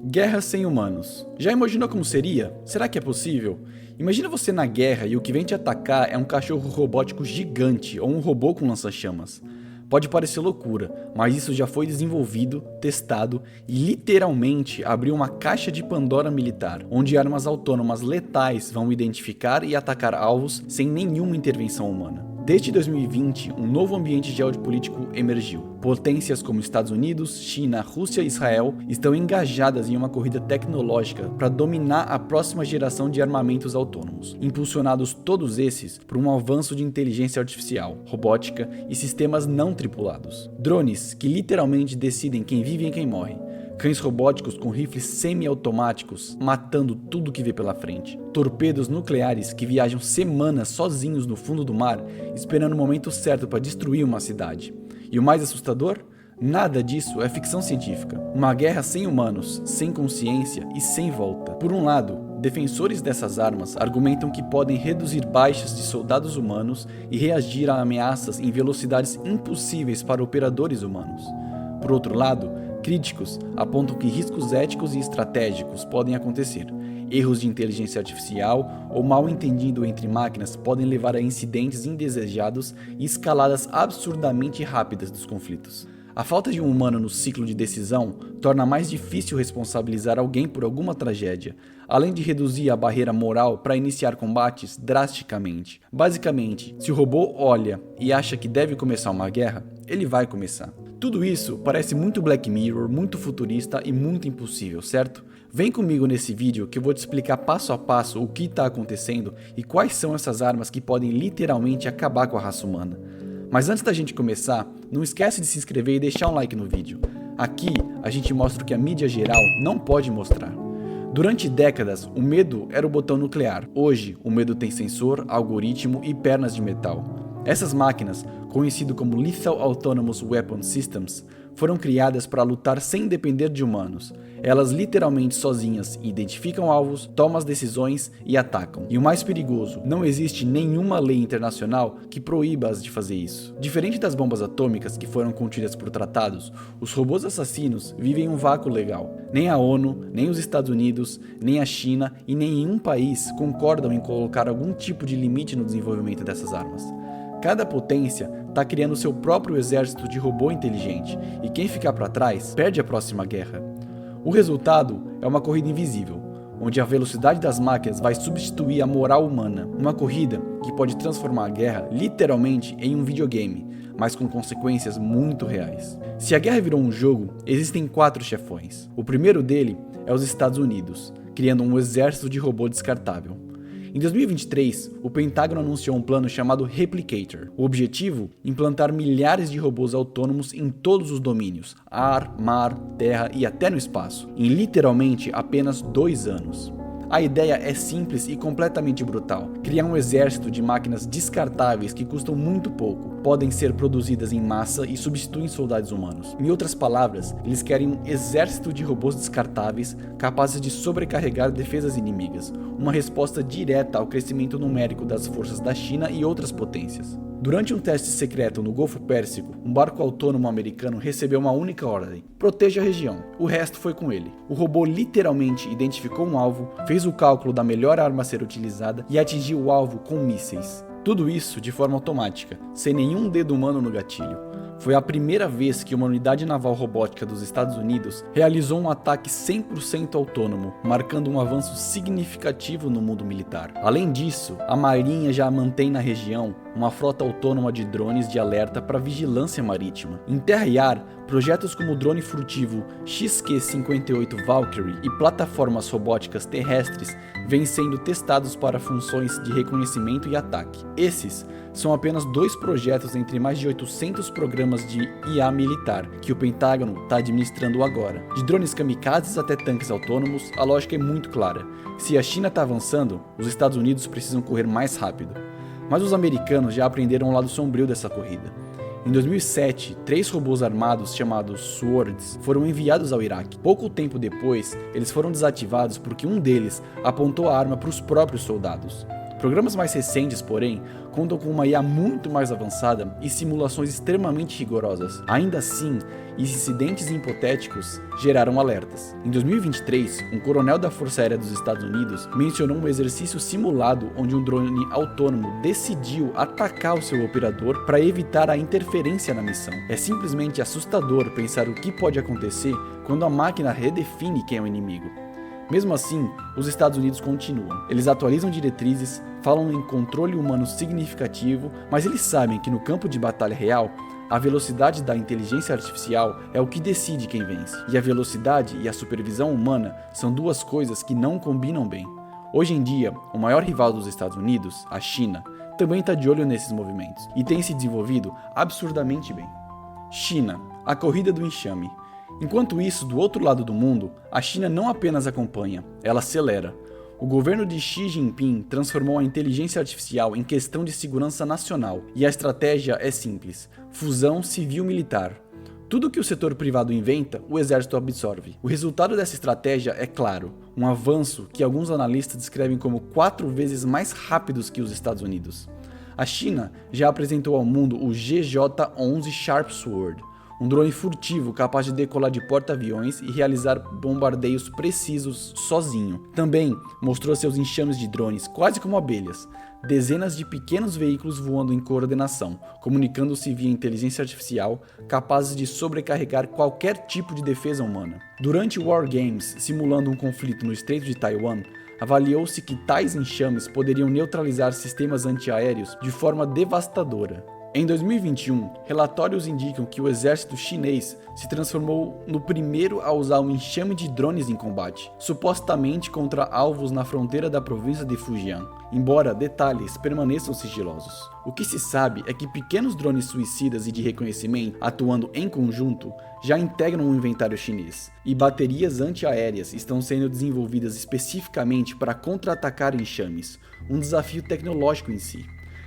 Guerra sem humanos. Já imaginou como seria? Será que é possível? Imagina você na guerra e o que vem te atacar é um cachorro robótico gigante ou um robô com lança-chamas. Pode parecer loucura, mas isso já foi desenvolvido, testado e literalmente abriu uma caixa de Pandora militar, onde armas autônomas letais vão identificar e atacar alvos sem nenhuma intervenção humana. Desde 2020, um novo ambiente geopolítico emergiu. Potências como Estados Unidos, China, Rússia e Israel estão engajadas em uma corrida tecnológica para dominar a próxima geração de armamentos autônomos, impulsionados todos esses por um avanço de inteligência artificial, robótica e sistemas não tripulados. Drones que literalmente decidem quem vive e quem morre. Cães robóticos com rifles semi-automáticos matando tudo que vê pela frente. Torpedos nucleares que viajam semanas sozinhos no fundo do mar, esperando o momento certo para destruir uma cidade. E o mais assustador? Nada disso é ficção científica. Uma guerra sem humanos, sem consciência e sem volta. Por um lado, defensores dessas armas argumentam que podem reduzir baixas de soldados humanos e reagir a ameaças em velocidades impossíveis para operadores humanos. Por outro lado, críticos apontam que riscos éticos e estratégicos podem acontecer. Erros de inteligência artificial ou mal entendido entre máquinas podem levar a incidentes indesejados e escaladas absurdamente rápidas dos conflitos. A falta de um humano no ciclo de decisão torna mais difícil responsabilizar alguém por alguma tragédia, além de reduzir a barreira moral para iniciar combates drasticamente. Basicamente, se o robô olha e acha que deve começar uma guerra, ele vai começar. Tudo isso parece muito Black Mirror, muito futurista e muito impossível, certo? Vem comigo nesse vídeo que eu vou te explicar passo a passo o que está acontecendo e quais são essas armas que podem literalmente acabar com a raça humana. Mas antes da gente começar, não esquece de se inscrever e deixar um like no vídeo. Aqui a gente mostra o que a mídia geral não pode mostrar. Durante décadas, o medo era o botão nuclear. Hoje, o medo tem sensor, algoritmo e pernas de metal. Essas máquinas, conhecidas como Lethal Autonomous Weapon Systems, foram criadas para lutar sem depender de humanos. Elas literalmente sozinhas identificam alvos, tomam as decisões e atacam. E o mais perigoso, não existe nenhuma lei internacional que proíba-as de fazer isso. Diferente das bombas atômicas que foram contidas por tratados, os robôs assassinos vivem em um vácuo legal. Nem a ONU, nem os Estados Unidos, nem a China e nenhum país concordam em colocar algum tipo de limite no desenvolvimento dessas armas. Cada potência está criando seu próprio exército de robô inteligente, e quem ficar para trás perde a próxima guerra. O resultado é uma corrida invisível, onde a velocidade das máquinas vai substituir a moral humana. Uma corrida que pode transformar a guerra literalmente em um videogame, mas com consequências muito reais. Se a guerra virou um jogo, existem 4 chefões. O primeiro dele é os Estados Unidos, criando um exército de robô descartável. Em 2023, o Pentágono anunciou um plano chamado Replicator. O objetivo? Implantar milhares de robôs autônomos em todos os domínios, ar, mar, terra e até no espaço, em literalmente apenas 2 anos. A ideia é simples e completamente brutal. Criar um exército de máquinas descartáveis que custam muito pouco, podem ser produzidas em massa e substituem soldados humanos. Em outras palavras, eles querem um exército de robôs descartáveis capazes de sobrecarregar defesas inimigas, uma resposta direta ao crescimento numérico das forças da China e outras potências. Durante um teste secreto no Golfo Pérsico, um barco autônomo americano recebeu uma única ordem: proteja a região. O resto foi com ele. O robô literalmente identificou um alvo, fez o cálculo da melhor arma a ser utilizada e atingiu o alvo com mísseis. Tudo isso de forma automática, sem nenhum dedo humano no gatilho. Foi a primeira vez que uma unidade naval robótica dos Estados Unidos realizou um ataque 100% autônomo, marcando um avanço significativo no mundo militar. Além disso, a Marinha já mantém na região uma frota autônoma de drones de alerta para vigilância marítima. Em terra e ar, projetos como o drone furtivo XQ-58 Valkyrie e plataformas robóticas terrestres vêm sendo testados para funções de reconhecimento e ataque. Esses são apenas 2 projetos entre mais de 800 programas de IA militar que o Pentágono está administrando agora. De drones kamikazes até tanques autônomos, a lógica é muito clara. Se a China está avançando, os Estados Unidos precisam correr mais rápido. Mas os americanos já aprenderam o lado sombrio dessa corrida. Em 2007, 3 robôs armados chamados Swords foram enviados ao Iraque. Pouco tempo depois, eles foram desativados porque um deles apontou a arma para os próprios soldados. Programas mais recentes, porém, contam com uma IA muito mais avançada e simulações extremamente rigorosas. Ainda assim, incidentes hipotéticos geraram alertas. Em 2023, um coronel da Força Aérea dos Estados Unidos mencionou um exercício simulado onde um drone autônomo decidiu atacar o seu operador para evitar a interferência na missão. É simplesmente assustador pensar o que pode acontecer quando a máquina redefine quem é o inimigo. Mesmo assim, os Estados Unidos continuam. Eles atualizam diretrizes, falam em controle humano significativo, mas eles sabem que no campo de batalha real, a velocidade da inteligência artificial é o que decide quem vence. E a velocidade e a supervisão humana são duas coisas que não combinam bem. Hoje em dia, o maior rival dos Estados Unidos, a China, também está de olho nesses movimentos e tem se desenvolvido absurdamente bem. China, a corrida do enxame. Enquanto isso, do outro lado do mundo, a China não apenas acompanha, ela acelera. O governo de Xi Jinping transformou a inteligência artificial em questão de segurança nacional, e a estratégia é simples: fusão civil-militar. Tudo que o setor privado inventa, o exército absorve. O resultado dessa estratégia é claro, um avanço que alguns analistas descrevem como 4 vezes mais rápidos que os Estados Unidos. A China já apresentou ao mundo o GJ-11 Sharp Sword, um drone furtivo capaz de decolar de porta-aviões e realizar bombardeios precisos sozinho. Também mostrou seus enxames de drones quase como abelhas, dezenas de pequenos veículos voando em coordenação, comunicando-se via inteligência artificial, capazes de sobrecarregar qualquer tipo de defesa humana. Durante o War Games, simulando um conflito no Estreito de Taiwan, avaliou-se que tais enxames poderiam neutralizar sistemas antiaéreos de forma devastadora. Em 2021, relatórios indicam que o exército chinês se transformou no primeiro a usar um enxame de drones em combate, supostamente contra alvos na fronteira da província de Fujian, embora detalhes permaneçam sigilosos. O que se sabe é que pequenos drones suicidas e de reconhecimento, atuando em conjunto, já integram o inventário chinês, e baterias antiaéreas estão sendo desenvolvidas especificamente para contra-atacar enxames, um desafio tecnológico em si.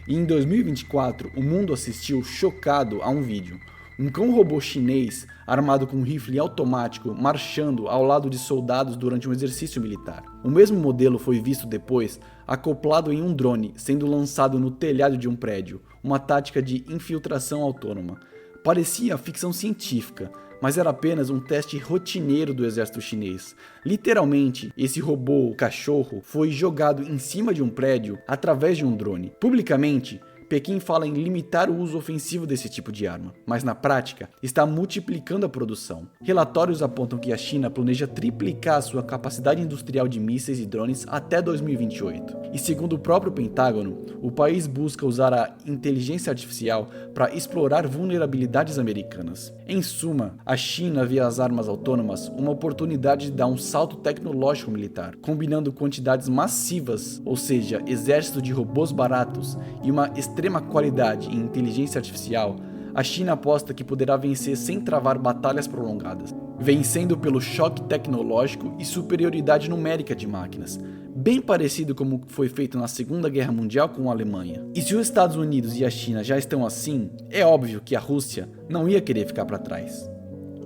E em 2024, o mundo assistiu chocado a um vídeo. Um cão-robô chinês, armado com um rifle automático, marchando ao lado de soldados durante um exercício militar. O mesmo modelo foi visto depois, acoplado em um drone, sendo lançado no telhado de um prédio, uma tática de infiltração autônoma. Parecia ficção científica, mas era apenas um teste rotineiro do exército chinês. Literalmente, esse robô, o cachorro, foi jogado em cima de um prédio através de um drone. Publicamente, Pequim fala em limitar o uso ofensivo desse tipo de arma, mas na prática está multiplicando a produção. Relatórios apontam que a China planeja triplicar sua capacidade industrial de mísseis e drones até 2028. E segundo o próprio Pentágono, o país busca usar a inteligência artificial para explorar vulnerabilidades americanas. Em suma, a China vê as armas autônomas uma oportunidade de dar um salto tecnológico militar, combinando quantidades massivas, ou seja, exército de robôs baratos e uma extrema qualidade em inteligência artificial. A China aposta que poderá vencer sem travar batalhas prolongadas, vencendo pelo choque tecnológico e superioridade numérica de máquinas, bem parecido como foi feito na Segunda Guerra Mundial com a Alemanha. E se os Estados Unidos e a China já estão assim, é óbvio que a Rússia não ia querer ficar para trás.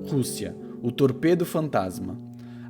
Rússia, o torpedo fantasma.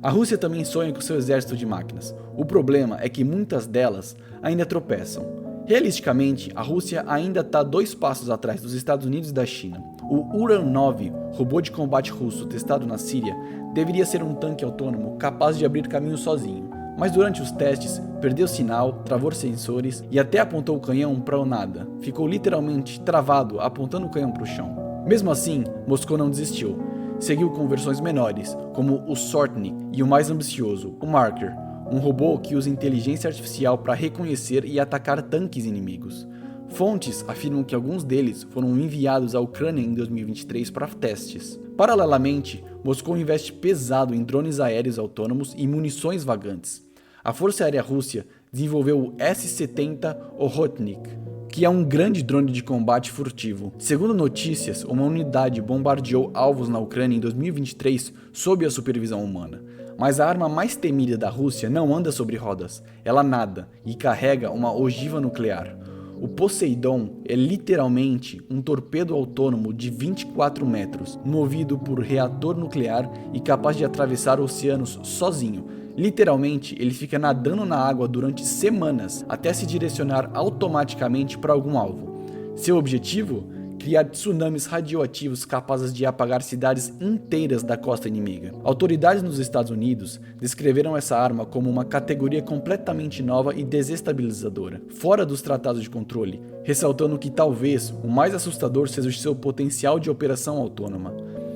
A Rússia também sonha com seu exército de máquinas. O problema é que muitas delas ainda tropeçam. Realisticamente, a Rússia ainda está 2 passos atrás dos Estados Unidos e da China. O Uran-9, robô de combate russo testado na Síria, deveria ser um tanque autônomo capaz de abrir caminho sozinho, mas durante os testes perdeu sinal, travou sensores e até apontou o canhão para o nada. Ficou literalmente travado apontando o canhão para o chão. Mesmo assim, Moscou não desistiu. Seguiu com versões menores, como o Sortnik e o mais ambicioso, o Marker, um robô que usa inteligência artificial para reconhecer e atacar tanques inimigos. Fontes afirmam que alguns deles foram enviados à Ucrânia em 2023 para testes. Paralelamente, Moscou investe pesado em drones aéreos autônomos e munições vagantes. A Força Aérea Rússia desenvolveu o S-70 Okhotnik, que é um grande drone de combate furtivo. Segundo notícias, uma unidade bombardeou alvos na Ucrânia em 2023 sob a supervisão humana. Mas a arma mais temida da Rússia não anda sobre rodas, ela nada e carrega uma ogiva nuclear. O Poseidon é literalmente um torpedo autônomo de 24 metros, movido por reator nuclear e capaz de atravessar oceanos sozinho, Literalmente, ele fica nadando na água durante semanas até se direcionar automaticamente para algum alvo. Seu objetivo? Criar tsunamis radioativos capazes de apagar cidades inteiras da costa inimiga. Autoridades nos Estados Unidos descreveram essa arma como uma categoria completamente nova e desestabilizadora, fora dos tratados de controle, ressaltando que talvez o mais assustador seja o seu potencial de operação autônoma.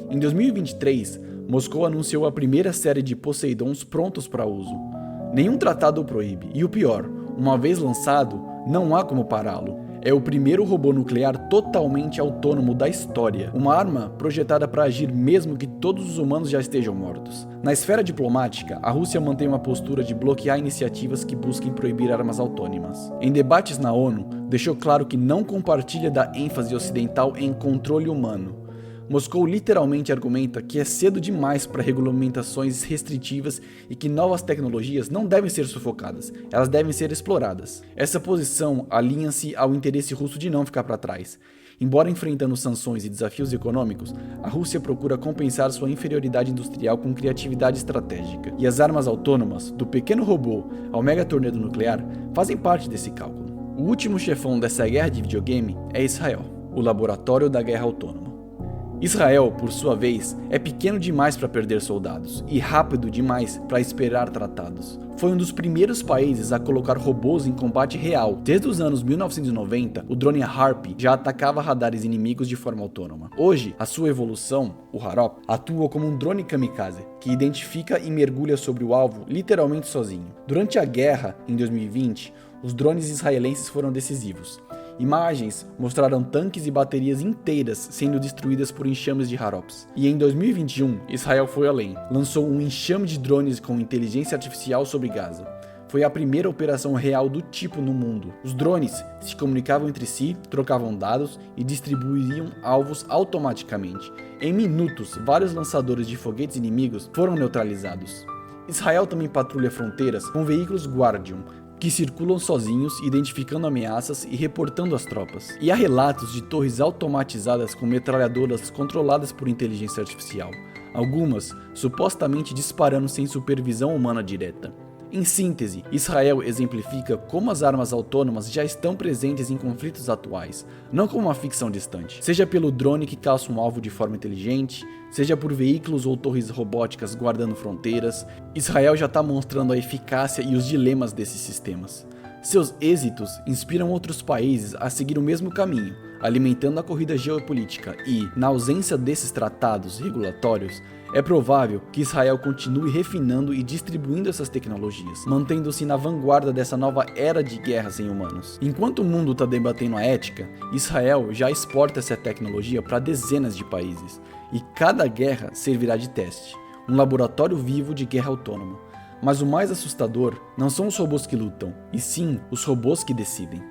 Em 2023, Moscou anunciou a primeira série de Poseidons prontos para uso. Nenhum tratado o proíbe, e o pior, uma vez lançado, não há como pará-lo. É o primeiro robô nuclear totalmente autônomo da história, uma arma projetada para agir mesmo que todos os humanos já estejam mortos. Na esfera diplomática, a Rússia mantém uma postura de bloquear iniciativas que busquem proibir armas autônomas. Em debates na ONU, deixou claro que não compartilha da ênfase ocidental em controle humano. Moscou literalmente argumenta que é cedo demais para regulamentações restritivas e que novas tecnologias não devem ser sufocadas, elas devem ser exploradas. Essa posição alinha-se ao interesse russo de não ficar para trás. Embora enfrentando sanções e desafios econômicos, a Rússia procura compensar sua inferioridade industrial com criatividade estratégica. E as armas autônomas, do pequeno robô ao mega tornado nuclear, fazem parte desse cálculo. O último chefão dessa guerra de videogame é Israel, o laboratório da guerra autônoma. Israel, por sua vez, é pequeno demais para perder soldados e rápido demais para esperar tratados. Foi um dos primeiros países a colocar robôs em combate real. Desde os anos 1990, o drone Harp já atacava radares inimigos de forma autônoma. Hoje, a sua evolução, o Harop, atua como um drone kamikaze, que identifica e mergulha sobre o alvo literalmente sozinho. Durante a guerra, em 2020, os drones israelenses foram decisivos. Imagens mostraram tanques e baterias inteiras sendo destruídas por enxames de Harops. E em 2021, Israel foi além. Lançou um enxame de drones com inteligência artificial sobre Gaza. Foi a primeira operação real do tipo no mundo. Os drones se comunicavam entre si, trocavam dados e distribuíam alvos automaticamente. Em minutos, vários lançadores de foguetes inimigos foram neutralizados. Israel também patrulha fronteiras com veículos Guardian, que circulam sozinhos, identificando ameaças e reportando as tropas. E há relatos de torres automatizadas com metralhadoras controladas por inteligência artificial, algumas supostamente disparando sem supervisão humana direta. Em síntese, Israel exemplifica como as armas autônomas já estão presentes em conflitos atuais, não como uma ficção distante. Seja pelo drone que caça um alvo de forma inteligente, seja por veículos ou torres robóticas guardando fronteiras, Israel já está mostrando a eficácia e os dilemas desses sistemas. Seus êxitos inspiram outros países a seguir o mesmo caminho, alimentando a corrida geopolítica e, na ausência desses tratados regulatórios, é provável que Israel continue refinando e distribuindo essas tecnologias, mantendo-se na vanguarda dessa nova era de guerra sem humanos. Enquanto o mundo está debatendo a ética, Israel já exporta essa tecnologia para dezenas de países, e cada guerra servirá de teste, um laboratório vivo de guerra autônoma. Mas o mais assustador não são os robôs que lutam, e sim os robôs que decidem.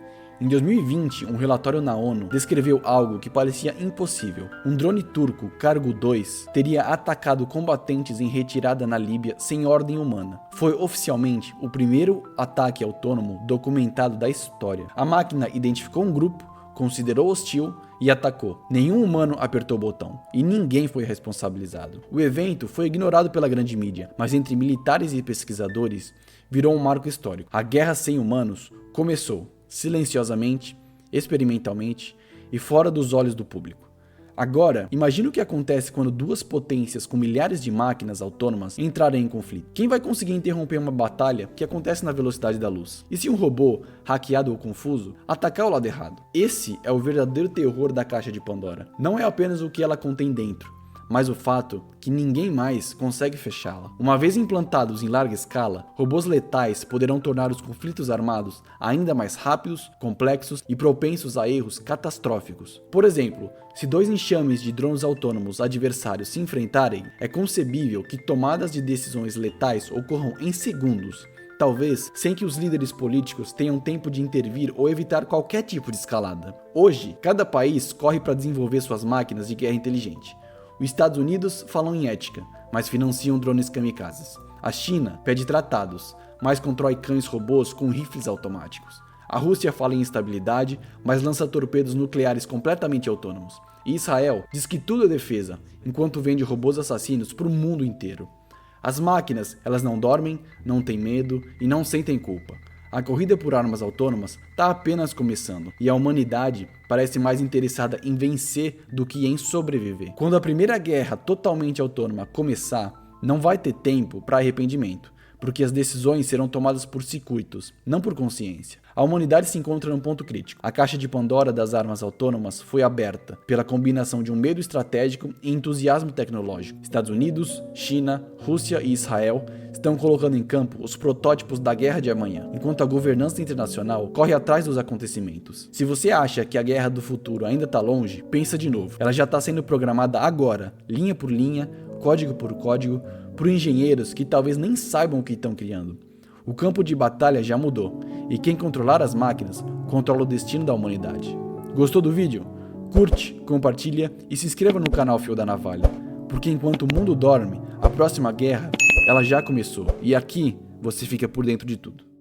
Em 2020, um relatório na ONU descreveu algo que parecia impossível. Um drone turco, Kargo 2, teria atacado combatentes em retirada na Líbia sem ordem humana. Foi oficialmente o primeiro ataque autônomo documentado da história. A máquina identificou um grupo, considerou hostil e atacou. Nenhum humano apertou o botão e ninguém foi responsabilizado. O evento foi ignorado pela grande mídia, mas entre militares e pesquisadores virou um marco histórico. A guerra sem humanos começou silenciosamente, experimentalmente e fora dos olhos do público. Agora, imagine o que acontece quando duas potências com milhares de máquinas autônomas entrarem em conflito. Quem vai conseguir interromper uma batalha que acontece na velocidade da luz? E se um robô, hackeado ou confuso, atacar o lado errado? Esse é o verdadeiro terror da caixa de Pandora. Não é apenas o que ela contém dentro, mas o fato que ninguém mais consegue fechá-la. Uma vez implantados em larga escala, robôs letais poderão tornar os conflitos armados ainda mais rápidos, complexos e propensos a erros catastróficos. Por exemplo, se dois enxames de drones autônomos adversários se enfrentarem, é concebível que tomadas de decisões letais ocorram em segundos, talvez sem que os líderes políticos tenham tempo de intervir ou evitar qualquer tipo de escalada. Hoje, cada país corre para desenvolver suas máquinas de guerra inteligente. Os Estados Unidos falam em ética, mas financiam drones kamikazes. A China pede tratados, mas constrói cães robôs com rifles automáticos. A Rússia fala em estabilidade, mas lança torpedos nucleares completamente autônomos. E Israel diz que tudo é defesa, enquanto vende robôs assassinos para o mundo inteiro. As máquinas, elas não dormem, não têm medo e não sentem culpa. A corrida por armas autônomas está apenas começando e a humanidade parece mais interessada em vencer do que em sobreviver. Quando a primeira guerra totalmente autônoma começar, não vai ter tempo para arrependimento, porque as decisões serão tomadas por circuitos, não por consciência. A humanidade se encontra num ponto crítico. A caixa de Pandora das armas autônomas foi aberta pela combinação de um medo estratégico e entusiasmo tecnológico. Estados Unidos, China, Rússia e Israel estão colocando em campo os protótipos da guerra de amanhã, enquanto a governança internacional corre atrás dos acontecimentos. Se você acha que a guerra do futuro ainda está longe, pensa de novo. Ela já está sendo programada agora, linha por linha, código por código, por engenheiros que talvez nem saibam o que estão criando. O campo de batalha já mudou, e quem controlar as máquinas controla o destino da humanidade. Gostou do vídeo? Curte, compartilha e se inscreva no canal Fio da Navalha, porque enquanto o mundo dorme, a próxima guerra ela já começou, e aqui você fica por dentro de tudo.